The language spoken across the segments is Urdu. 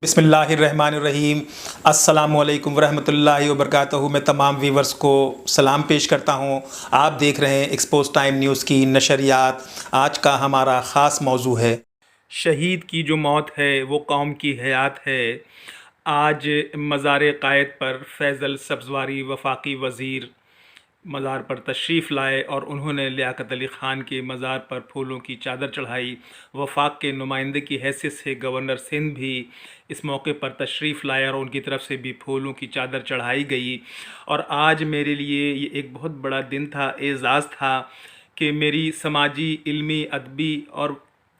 بسم اللہ الرحمن الرحیم۔ السلام علیکم ورحمۃ اللہ وبرکاتہ۔ میں تمام ویورز کو سلام پیش کرتا ہوں۔ آپ دیکھ رہے ہیں ایکسپوز ٹائم نیوز کی نشریات۔ آج کا ہمارا خاص موضوع ہے شہید کی جو موت ہے وہ قوم کی حیات ہے۔ آج مزار قائد پر فیضل سبزواری وفاقی وزیر مزار پر تشریف لائے اور انہوں نے لیاقت علی خان کے مزار پر پھولوں کی چادر چڑھائی۔ وفاق کے نمائندے کی حیثیت سے گورنر سندھ بھی اس موقع پر تشریف لائے اور ان کی طرف سے بھی پھولوں کی چادر چڑھائی گئی۔ اور آج میرے لیے یہ ایک بہت بڑا دن تھا، اعزاز تھا کہ میری سماجی، علمی، ادبی اور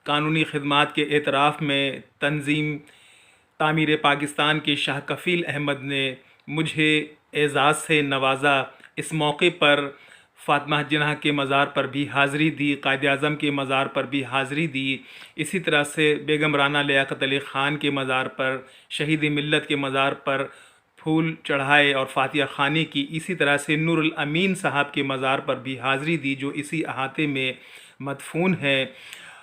قانونی خدمات کے اعتراف میں تنظیم تعمیر پاکستان کے شاہ کفیل احمد نے مجھے اعزاز سے نوازا۔ اس موقع پر فاطمہ جناح کے مزار پر بھی حاضری دی، قائد اعظم کے مزار پر بھی حاضری دی، اسی طرح سے بیگم رانا لیاقت علی خان کے مزار پر، شہید ملت کے مزار پر پھول چڑھائے اور فاتحہ خوانی کی، اسی طرح سے نور الامین صاحب کے مزار پر بھی حاضری دی جو اسی احاطے میں مدفون ہے۔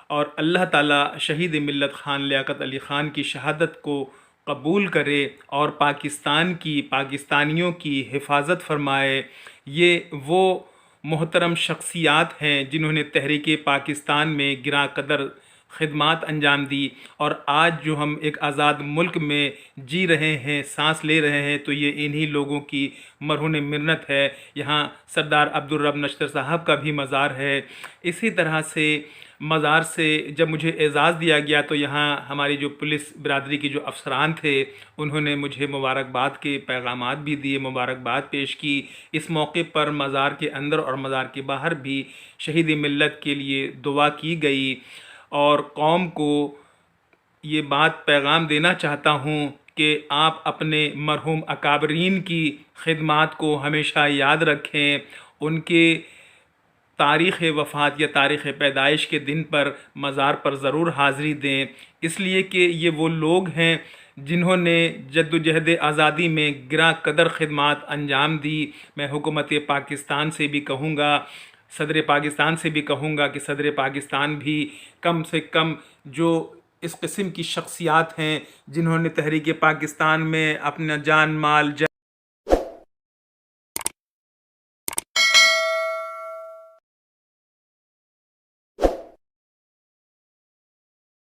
اور اللہ تعالیٰ شہید ملت خان لیاقت علی خان کی شہادت کو قبول کرے اور پاکستان کی، پاکستانیوں کی حفاظت فرمائے۔ یہ وہ محترم شخصیات ہیں جنہوں نے تحریک پاکستان میں گراں قدر خدمات انجام دی، اور آج جو ہم ایک آزاد ملک میں جی رہے ہیں، سانس لے رہے ہیں، تو یہ انہی لوگوں کی مرہون منت ہے۔ یہاں سردار عبدالرب نشتر صاحب کا بھی مزار ہے۔ اسی طرح سے مزار سے جب مجھے اعزاز دیا گیا تو یہاں ہماری جو پولیس برادری کے جو افسران تھے انہوں نے مجھے مبارکباد کے پیغامات بھی دیے، مبارکباد پیش کی۔ اس موقع پر مزار کے اندر اور مزار کے باہر بھی شہید ملت کے لیے دعا کی گئی، اور قوم کو یہ بات پیغام دینا چاہتا ہوں کہ آپ اپنے مرحوم اکابرین کی خدمات کو ہمیشہ یاد رکھیں۔ ان کے تاریخ وفات یا تاریخ پیدائش کے دن پر مزار پر ضرور حاضری دیں، اس لیے کہ یہ وہ لوگ ہیں جنہوں نے جد و جہد آزادی میں گراں قدر خدمات انجام دی۔ میں حکومت پاکستان سے بھی کہوں گا، صدر پاکستان سے بھی کہوں گا کہ صدر پاکستان بھی کم سے کم جو اس قسم کی شخصیات ہیں جنہوں نے تحریک پاکستان میں اپنا جان مال